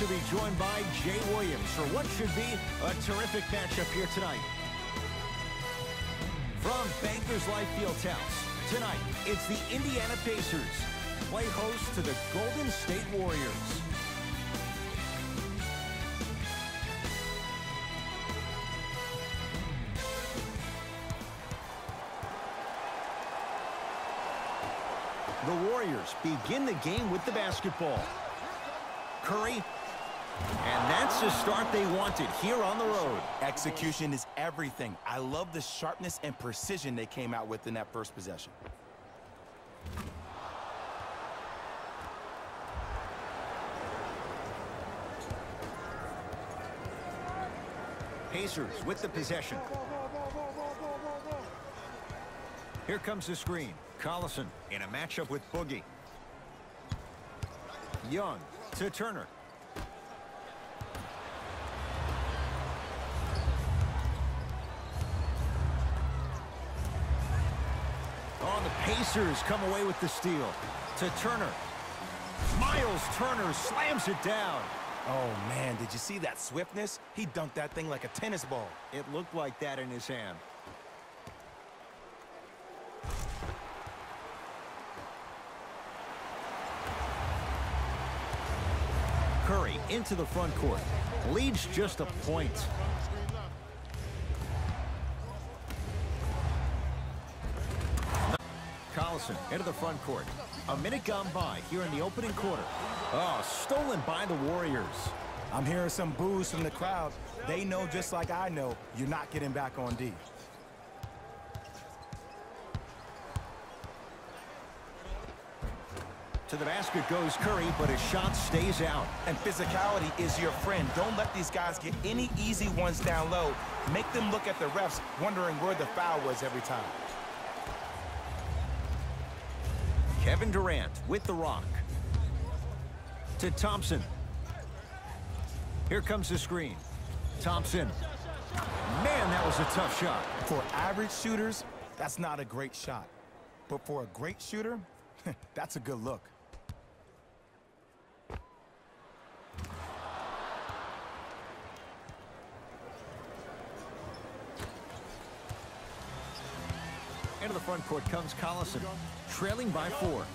to be joined by Jay Williams for what should be a terrific matchup here tonight. From Bankers Life Fieldhouse, tonight it's the Indiana Pacers play host to the Golden State Warriors. The Warriors begin the game with the basketball. Curry, and that's the start they wanted here on the road. Execution is everything. I love the sharpness and precision they came out with in that first possession. Pacers with the possession. Here comes the screen. Collison in a matchup with Boogie. Young to Turner. Oh, the Pacers come away with the steal. To Turner. Miles Turner slams it down. Oh, man, did you see that swiftness? He dunked that thing like a tennis ball. It looked like that in his hand. Curry into the front court. Leads just a point. Collison into the front court. A minute gone by here in the opening quarter. Oh, stolen by the Warriors. I'm hearing some boos from the crowd. They know just like I know, you're not getting back on D. To the basket goes Curry, but his shot stays out. And physicality is your friend. Don't let these guys get any easy ones down low. Make them look at the refs, wondering where the foul was every time. Kevin Durant with the rock. To Thompson. Here comes the screen. Thompson. Man, that was a tough shot. For average shooters, that's not a great shot. But for a great shooter, that's a good look. Into the front court comes Collison, trailing by 4.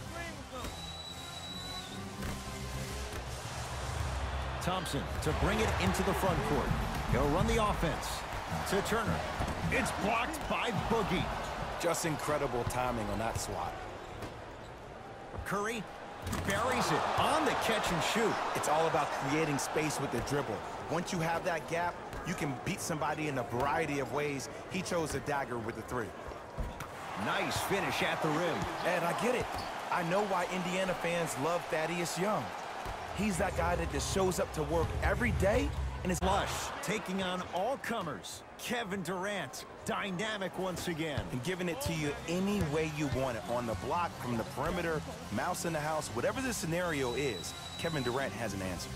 Thompson to bring it into the front court. He'll run the offense. To Turner. It's blocked by Boogie. Just incredible timing on that swat. Curry buries it on the catch and shoot. It's all about creating space with the dribble. Once you have that gap, you can beat somebody in a variety of ways. He chose the dagger with the 3. Nice finish at the rim. And I get it. I know why Indiana fans love Thaddeus Young. He's that guy that just shows up to work every day and is flush, taking on all comers. Kevin Durant, dynamic once again. And giving it to you any way you want it. On the block, from the perimeter, mouse in the house, whatever the scenario is, Kevin Durant has an answer.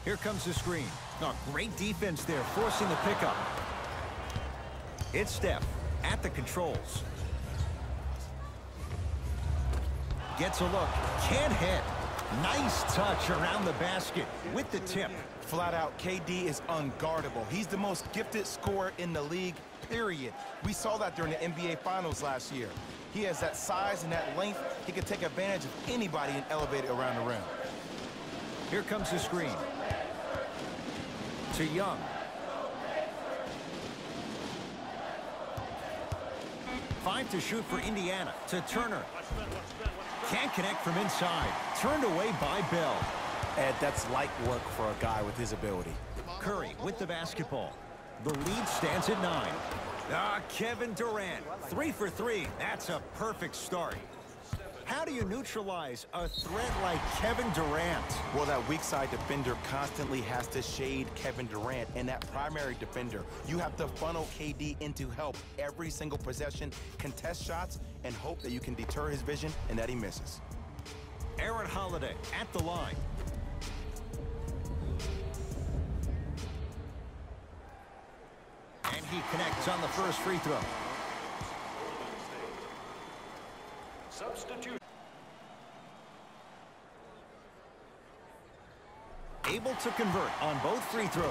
Here comes the screen. Oh, great defense there, forcing the pickup. It's Steph at the controls. Gets a look, can't hit. Nice touch around the basket with the tip. Flat out, KD is unguardable. He's the most gifted scorer in the league, period. We saw that during the NBA Finals last year. He has that size and that length. He can take advantage of anybody and elevate it around the rim. Here comes the screen. To Young. Five to shoot for Indiana. To Turner. Can't connect from inside. Turned away by Bell. Ed, that's light work for a guy with his ability. Curry with the basketball. The lead stands at 9. Kevin Durant. 3 for 3. That's a perfect start. How do you neutralize a threat like Kevin Durant? Well, that weak side defender constantly has to shade Kevin Durant, and that primary defender, you have to funnel KD into help every single possession, contest shots, and hope that you can deter his vision and that he misses. Aaron Holiday at the line. And he connects on the first free throw. Substitute. Able to convert on both free throws.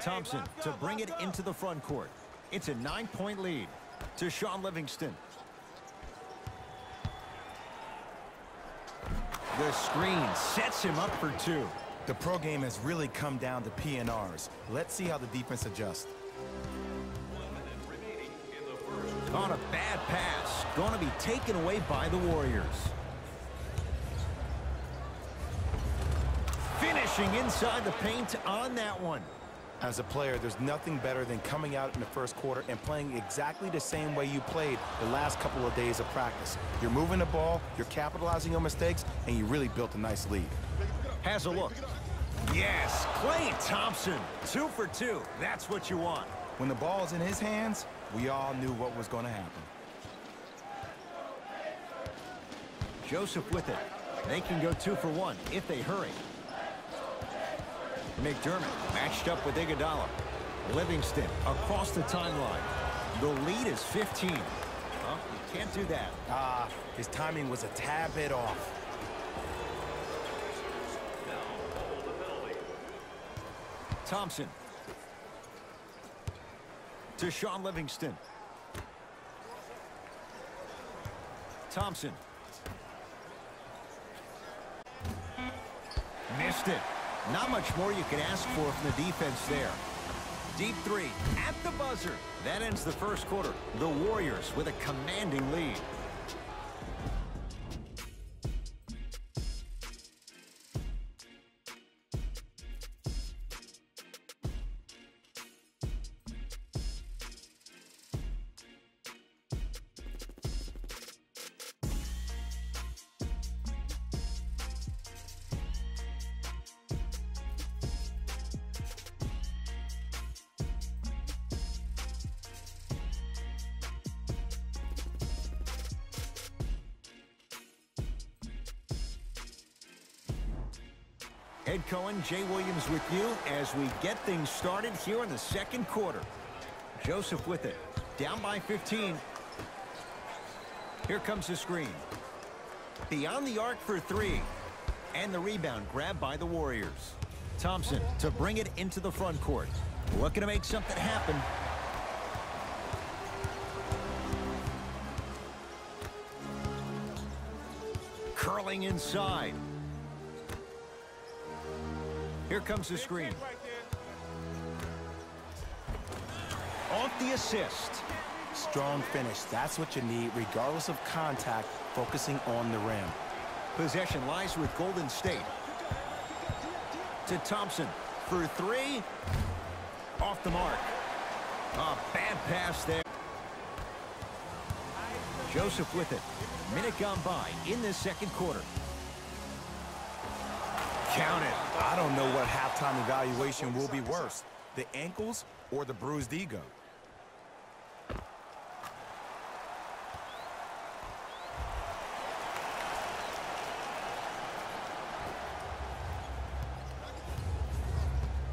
Thompson to bring it into the front court. It's a 9-point lead to Sean Livingston. The screen sets him up for two. The pro game has really come down to PNRs. Let's see how the defense adjusts. On a bad pass, going to be taken away by the Warriors. Finishing inside the paint on that one. As a player, there's nothing better than coming out in the first quarter and playing exactly the same way you played the last couple of days of practice. You're moving the ball, you're capitalizing on mistakes, and you really built a nice lead. Has a look. Yes, Klay Thompson, 2 for 2. That's what you want. When the ball is in his hands, we all knew what was going to happen. Joseph with it. They can go 2 for 1 if they hurry. McDermott matched up with Iguodala. Livingston across the timeline. The lead is 15. Oh, you can't do that. His timing was a tad bit off. Thompson. To Sean Livingston. Thompson. Missed it. Not much more you can ask for from the defense there. Deep three at the buzzer. That ends the first quarter. The Warriors with a commanding lead. Ed Cohen, Jay Williams with you as we get things started here in the second quarter. Joseph with it. Down by 15. Here comes the screen. Beyond the arc for 3. And the rebound grabbed by the Warriors. Thompson to bring it into the front court. Looking to make something happen. Curling inside. Here comes the screen. Off the assist. Strong finish. That's what you need, regardless of contact, focusing on the rim. Possession lies with Golden State. To Thompson for 3. Off the mark. A bad pass there. Joseph with it. Minute gone by in this second quarter. Count it. I don't know what halftime evaluation will be worse, the ankles or the bruised ego.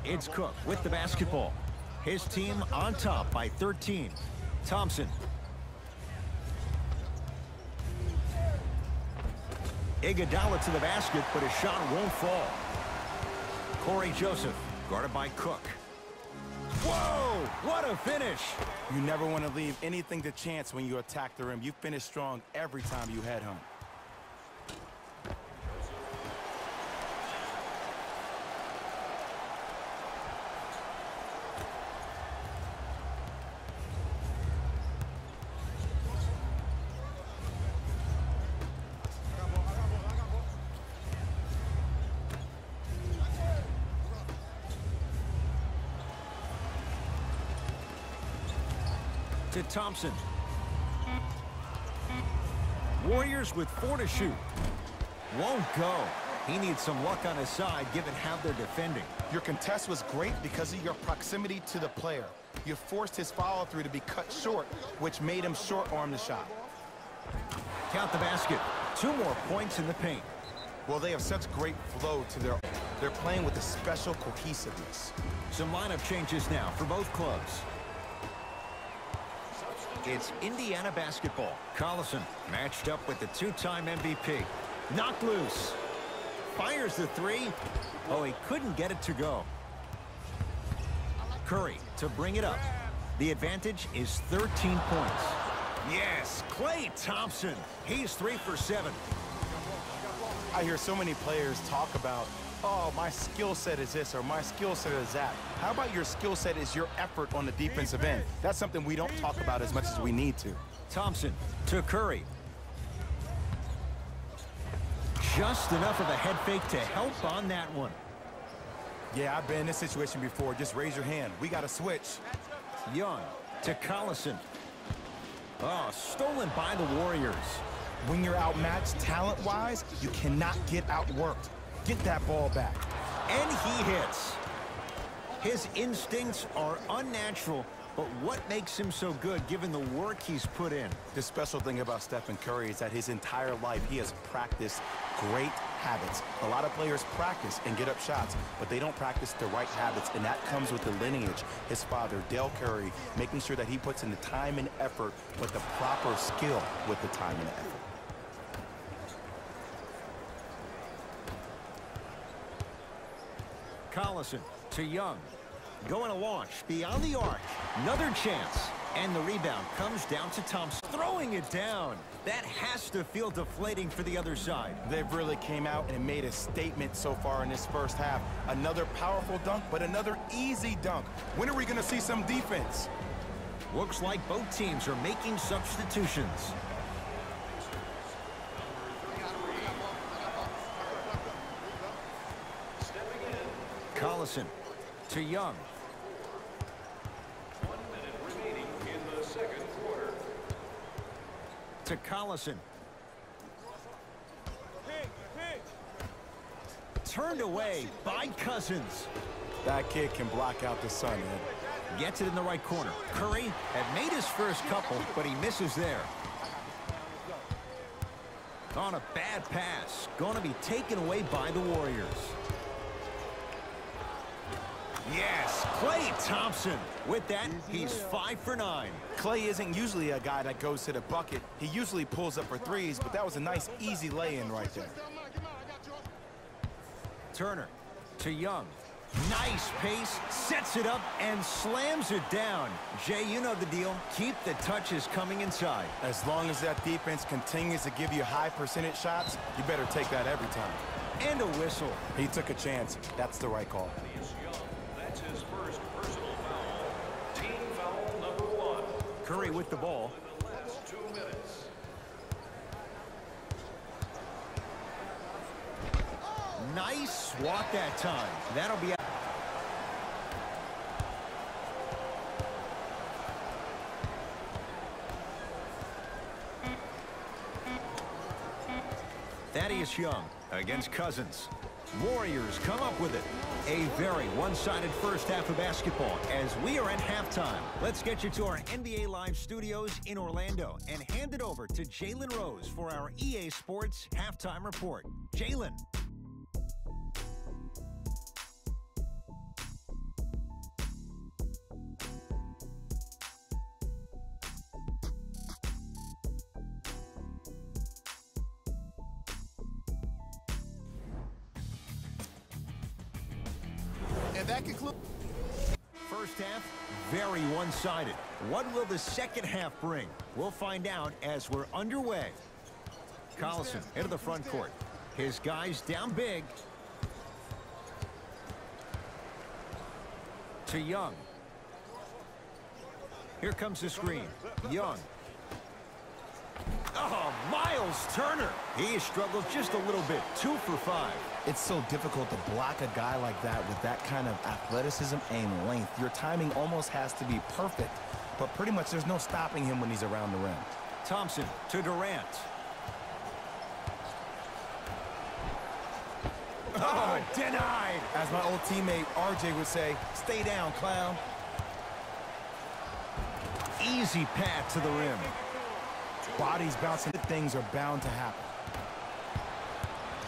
It's Cook with the basketball. His team on top by 13. Thompson. Iguodala to the basket, but his shot won't fall. Corey Joseph, guarded by Cook. Whoa, what a finish. You never want to leave anything to chance when you attack the rim. You finish strong every time you head home. To Thompson. Warriors with 4 to shoot. Won't go. He needs some luck on his side given how they're defending. Your contest was great because of your proximity to the player. You forced his follow-through to be cut short, which made him short-arm the shot. Count the basket. 2 more points in the paint. Well, they have such great flow to they're playing with a special cohesiveness. Some lineup changes now for both clubs. It's Indiana basketball. Collison matched up with the two-time MVP. Knocked loose. Fires the three. Oh, he couldn't get it to go. Curry to bring it up. The advantage is 13 points. Yes, Klay Thompson. He's 3 for 7. I hear so many players talk about, oh, my skill set is this or my skill set is that. How about your skill set is your effort on the defensive end? That's something we don't talk about as much as we need to. Thompson to Curry. Just enough of a head fake to help on that one. Yeah, I've been in this situation before. Just raise your hand. We got to switch. Young to Collison. Oh, stolen by the Warriors. When you're outmatched talent-wise, you cannot get outworked. Get that ball back. And he hits. His instincts are unnatural, but what makes him so good given the work he's put in? The special thing about Stephen Curry is that his entire life he has practiced great habits. A lot of players practice and get up shots, but they don't practice the right habits, and that comes with the lineage. His father, Dale Curry, making sure that he puts in the time and effort, but the proper skill with the time and effort. Collison to Young. Going to launch beyond the arc. Another chance. And the rebound comes down to Thompson. Throwing it down. That has to feel deflating for the other side. They've really came out and made a statement so far in this first half. Another powerful dunk, but another easy dunk. When are we going to see some defense? Looks like both teams are making substitutions. Collison to Young. 1 minute remaining in the second quarter. To Collison. Turned away by Cousins. That kid can block out the sun, Ed. Gets it in the right corner. Curry had made his first couple, but he misses there. On a bad pass. Going to be taken away by the Warriors. Yes, Klay Thompson. With that, he's 5 for 9. Klay isn't usually a guy that goes to the bucket. He usually pulls up for threes, but that was a nice, easy lay-in right there. Turner to Young. Nice pace, sets it up, and slams it down. Jay, you know the deal. Keep the touches coming inside. As long as that defense continues to give you high percentage shots, you better take that every time. And a whistle. He took a chance. That's the right call. That's his first personal foul. Team foul number 1. Curry with the ball. In the last 2 minutes. Nice swat that time. That'll be out. Thaddeus Young against Cousins. Warriors come up with it. A very one-sided first half of basketball as we are at halftime. Let's get you to our NBA Live studios in Orlando and hand it over to Jalen Rose for our EA Sports halftime report. Jalen. And that concludes. First half, very one-sided. What will the second half bring? We'll find out as we're underway. Collison into the front court. His guys down big. To Young. Here comes the screen. Young. Oh, Miles Turner. He struggled just a little bit. 2 for 5. It's so difficult to block a guy like that with that kind of athleticism and length. Your timing almost has to be perfect, but pretty much there's no stopping him when he's around the rim. Thompson to Durant. Oh, denied. As my old teammate RJ would say, stay down, clown. Easy path to the rim. Bodies bouncing, things are bound to happen.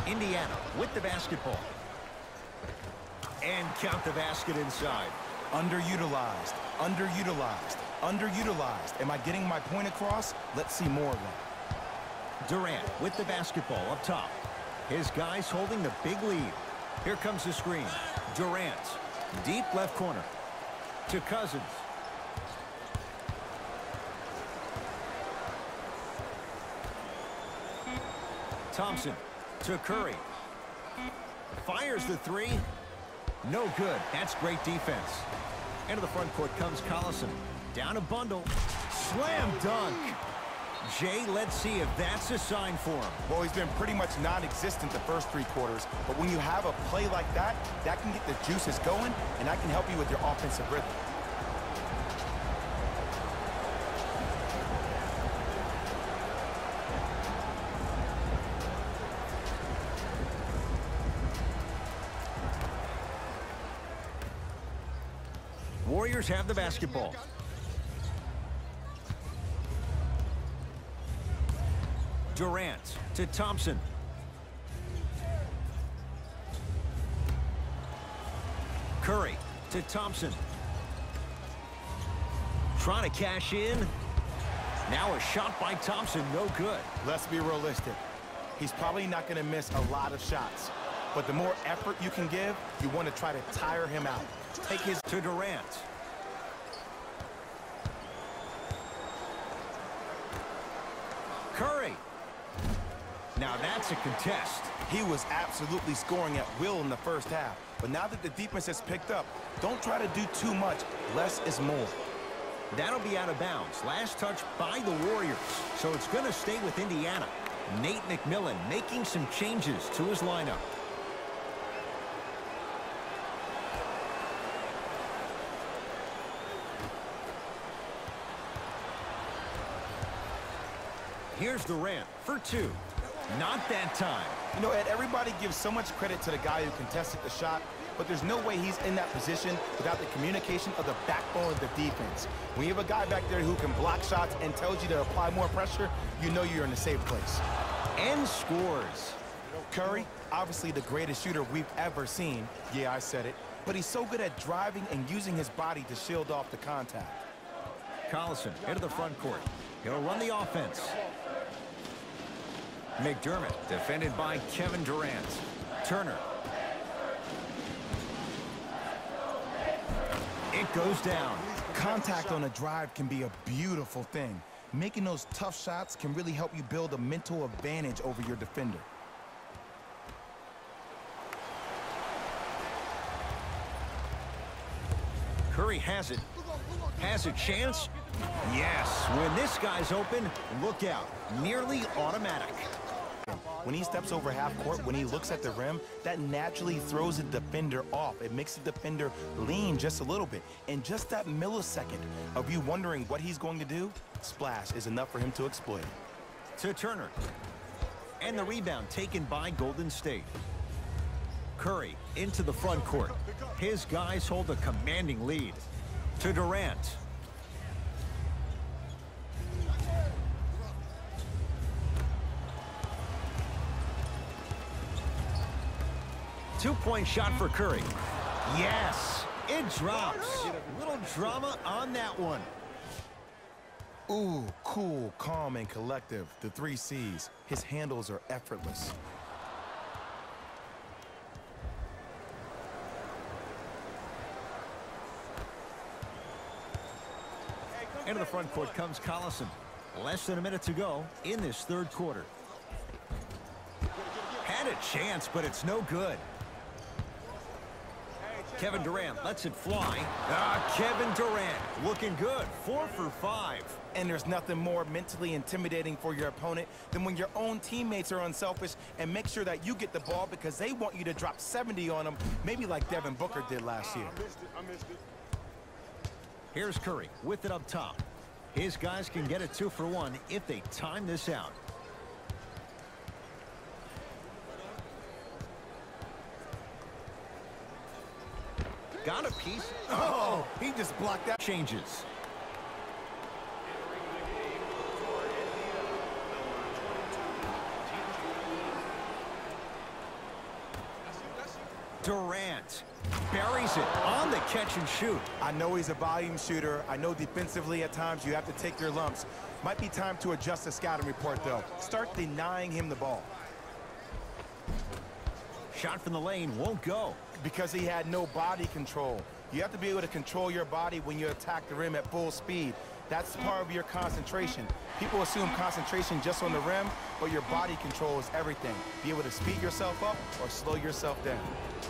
Indiana with the basketball. And count the basket inside. Underutilized, underutilized. Underutilized. Am I getting my point across? Let's see more of that. Durant with the basketball up top. His guys holding the big lead. Here comes the screen. Durant, deep left corner. To Cousins. Thompson to Curry. Fires the three. No good. That's great defense. Into the front court comes Collison. Down a bundle. Slam dunk. Jay, let's see if that's a sign for him. Well, he's been pretty much non-existent the first 3 quarters, but when you have a play like that, that can get the juices going, and that can help you with your offensive rhythm. Warriors have the basketball. Durant to Thompson. Curry to Thompson. Trying to cash in. Now a shot by Thompson, no good. Let's be realistic. He's probably not going to miss a lot of shots, but the more effort you can give, you want to try to tire him out. Take his to Durant. Curry. Now that's a contest. He was absolutely scoring at will in the first half, but now that the defense has picked up, don't try to do too much. Less is more. That'll be out of bounds. Last touch by the Warriors, so it's going to stay with Indiana. Nate McMillan making some changes to his lineup. Here's Durant for 2. Not that time. You know, Ed, everybody gives so much credit to the guy who contested the shot, but there's no way he's in that position without the communication of the backbone of the defense. When you have a guy back there who can block shots and tells you to apply more pressure, you know you're in a safe place. And scores. Curry, obviously the greatest shooter we've ever seen. Yeah, I said it. But he's so good at driving and using his body to shield off the contact. Collison into the front court. He'll run the offense. McDermott defended by Kevin Durant. Turner. It goes down. Contact on a drive can be a beautiful thing. Making those tough shots can really help you build a mental advantage over your defender. Curry has it. Has a chance? Yes. When this guy's open, look out. Nearly automatic. When he steps over half court, when he looks at the rim, that naturally throws the defender off. It makes the defender lean just a little bit. And just that millisecond of you wondering what he's going to do, splash is enough for him to exploit. To Turner. And the rebound taken by Golden State. Curry into the front court. His guys hold a commanding lead. To Durant. Two-point shot for Curry. Yes, it drops. A little drama on that one. Ooh, cool, calm, and collective. The 3 C's. His handles are effortless. Into the front court comes Collison. Less than a minute to go in this third quarter. Had a chance, but it's no good. Kevin Durant lets it fly. Kevin Durant looking good. 4 for 5. And there's nothing more mentally intimidating for your opponent than when your own teammates are unselfish and make sure that you get the ball because they want you to drop 70 on them, maybe like Devin Booker did last year. I missed it. Here's Curry with it up top. His guys can get a 2 for 1 if they time this out. Got a piece. Oh, he just blocked that. Changes. Durant buries it on the catch and shoot. I know he's a volume shooter. I know defensively at times you have to take your lumps. Might be time to adjust the scouting report, though. Start denying him the ball. Shot from the lane won't go. Because he had no body control. You have to be able to control your body when you attack the rim at full speed. That's part of your concentration. People assume concentration just on the rim, but your body control is everything. Be able to speed yourself up or slow yourself down.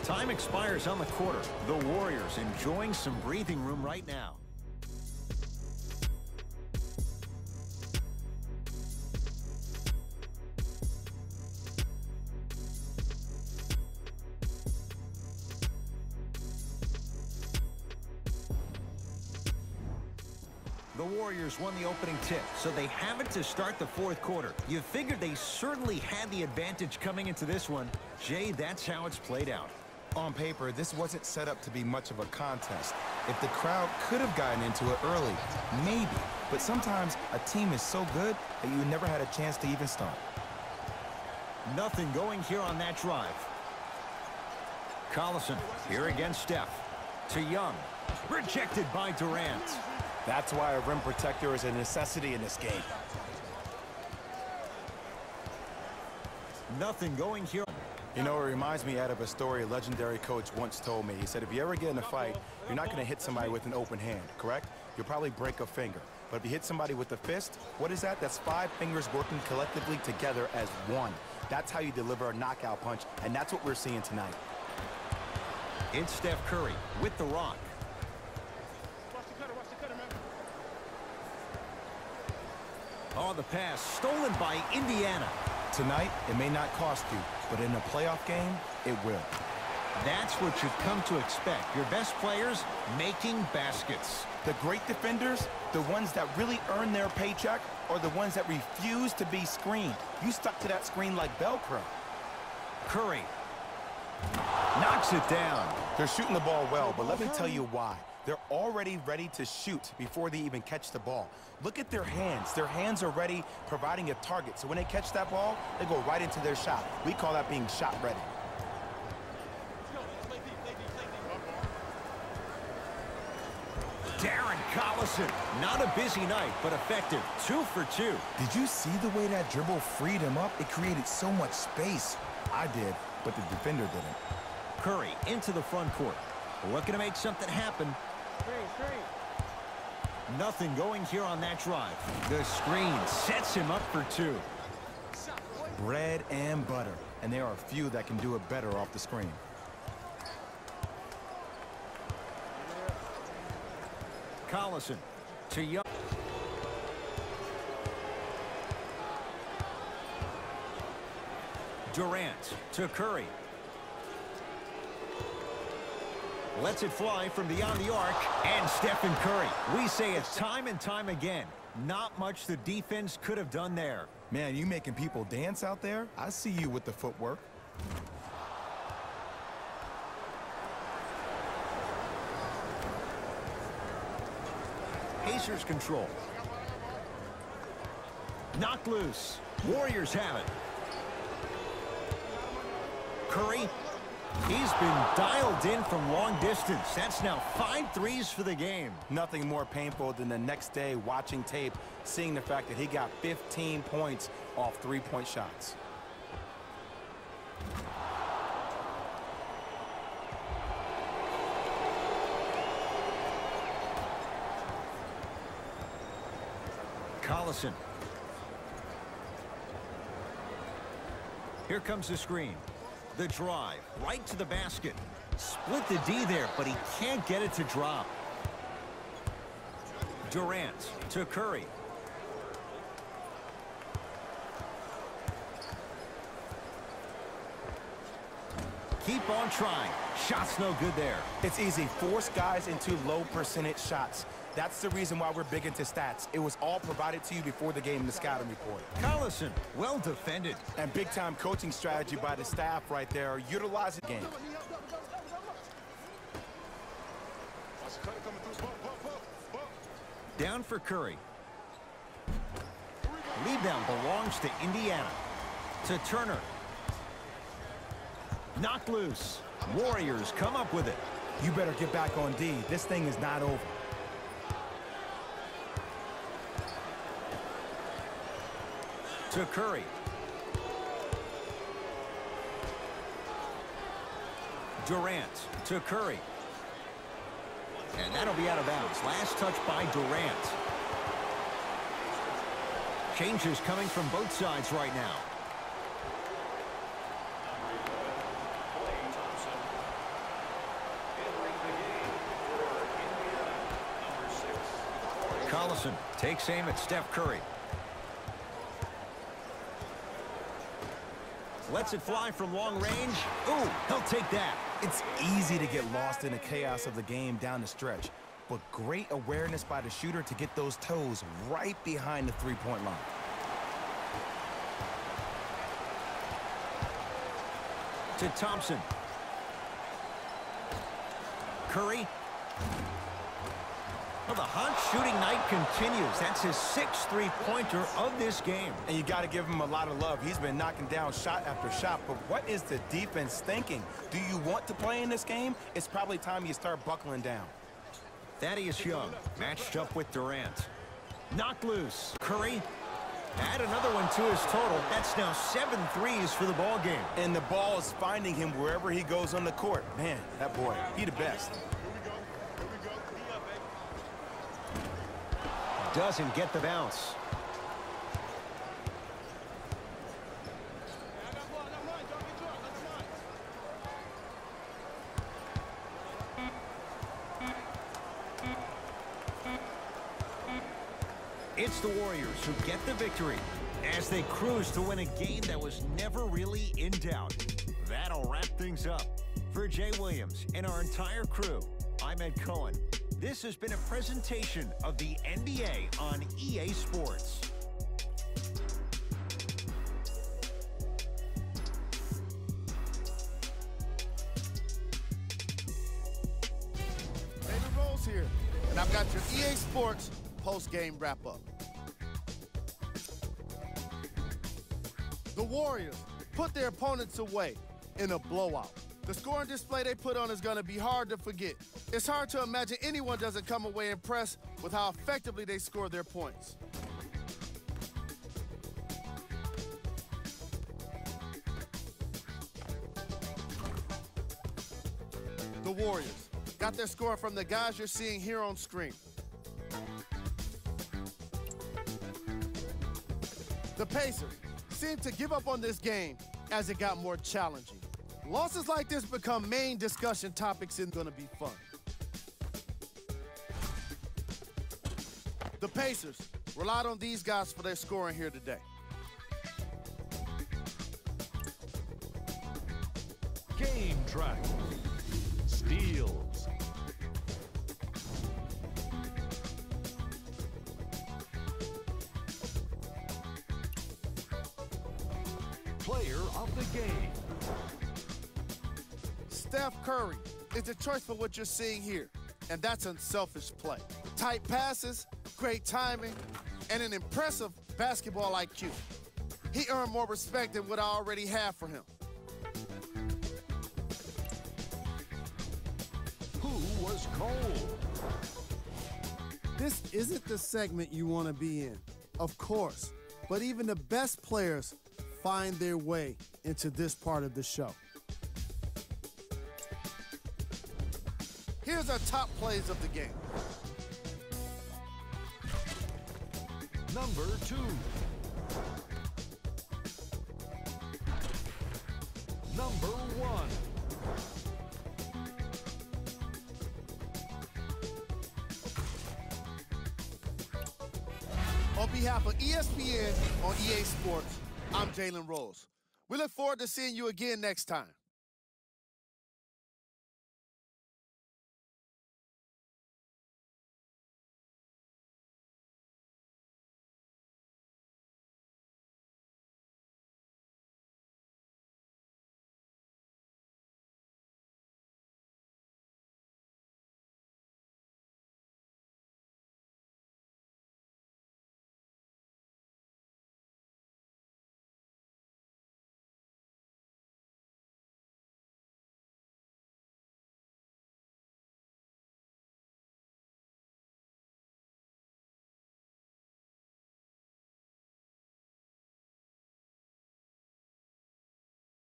Time expires on the quarter. The Warriors enjoying some breathing room right now. The Warriors won the opening tip, so they have it to start the fourth quarter. You figured they certainly had the advantage coming into this one. Jay, that's how it's played out. On paper, this wasn't set up to be much of a contest. If the crowd could have gotten into it early, maybe. But sometimes a team is so good that you never had a chance to even start. Nothing going here on that drive. Collison here against Steph. To Young. Rejected by Durant. That's why a rim protector is a necessity in this game. Nothing going here. You know, it reminds me out of a story a legendary coach once told me. He said, if you ever get in a fight, you're not going to hit somebody with an open hand, correct? You'll probably break a finger. But if you hit somebody with a fist, what is that? That's 5 fingers working collectively together as one. That's how you deliver a knockout punch, and that's what we're seeing tonight. It's Steph Curry with the rock. Oh, the pass stolen by Indiana. Tonight, it may not cost you, but in a playoff game, it will. That's what you've come to expect. Your best players making baskets. The great defenders, the ones that really earn their paycheck, or the ones that refuse to be screened. You stuck to that screen like Velcro. Curry knocks it down. They're shooting the ball well, but let me tell you why. They're already ready to shoot before they even catch the ball. Look at their hands. Their hands are ready, providing a target. So when they catch that ball, they go right into their shot. We call that being shot ready. Darren Collison, not a busy night, but effective. 2 for 2. Did you see the way that dribble freed him up? It created so much space. I did, but the defender didn't. Curry into the front court. Looking to make something happen. Nothing going here on that drive. The screen sets him up for 2. Bread and butter. And there are a few that can do it better off the screen. Collison to Young. Durant to Curry. Lets it fly from beyond the arc, and Stephen Curry. We say it time and time again. Not much the defense could have done there. Man, you making people dance out there? I see you with the footwork. Pacers control. Knocked loose. Warriors have it. Curry. He's been dialed in from long distance. That's now 5 threes for the game. Nothing more painful than the next day watching tape, seeing the fact that he got 15 points off three-point shots. Collison. Here comes the screen. The drive, right to the basket. Split the D there, but he can't get it to drop. Durant to Curry. Keep on trying. Shot's no good there. It's easy. Force guys into low percentage shots. That's the reason why we're big into stats. It was all provided to you before the game in the scouting report. Collison, well defended. And big-time coaching strategy by the staff right there. Utilize the game. Down for Curry. Rebound belongs to Indiana. To Turner. Knocked loose. Warriors come up with it. You better get back on D. This thing is not over. To Curry. Durant to Curry. And that'll be out of bounds. Last touch by Durant. Changes coming from both sides right now. Collison takes aim at Steph Curry. Lets it fly from long range. Ooh, he'll take that. It's easy to get lost in the chaos of the game down the stretch, but great awareness by the shooter to get those toes right behind the three-point line. To Thompson. Curry. Well, the hot shooting night continues. That's his 6th three-pointer of this game. And you got to give him a lot of love. He's been knocking down shot after shot. But what is the defense thinking? Do you want to play in this game? It's probably time you start buckling down. Thaddeus Young matched up with Durant. Knocked loose. Curry. Add another one to his total. That's now 7 threes for the ball game. And the ball is finding him wherever he goes on the court. Man, that boy, he the best. Doesn't get the bounce. It's the Warriors who get the victory as they cruise to win a game that was never really in doubt. That'll wrap things up. For Jay Williams and our entire crew, I'm Ed Cohen. This has been a presentation of the NBA on EA Sports. David Rose here, and I've got your EA Sports post-game wrap-up. The Warriors put their opponents away in a blowout. The scoring display they put on is going to be hard to forget. It's hard to imagine anyone doesn't come away impressed with how effectively they score their points. The Warriors got their score from the guys you're seeing here on screen. The Pacers seemed to give up on this game as it got more challenging. Losses like this become main discussion topics and gonna be fun. The Pacers relied on these guys for their scoring here today. Game track. Steals. Player of the game. Steph Curry is the choice for what you're seeing here, and that's unselfish play. Tight passes, great timing, and an impressive basketball IQ. He earned more respect than what I already have for him. Who was cold? This isn't the segment you want to be in, of course, but even the best players find their way into this part of the show. Here's our top plays of the game. Number 2. Number 1. On behalf of ESPN on EA Sports, I'm Jalen Rose. We look forward to seeing you again next time.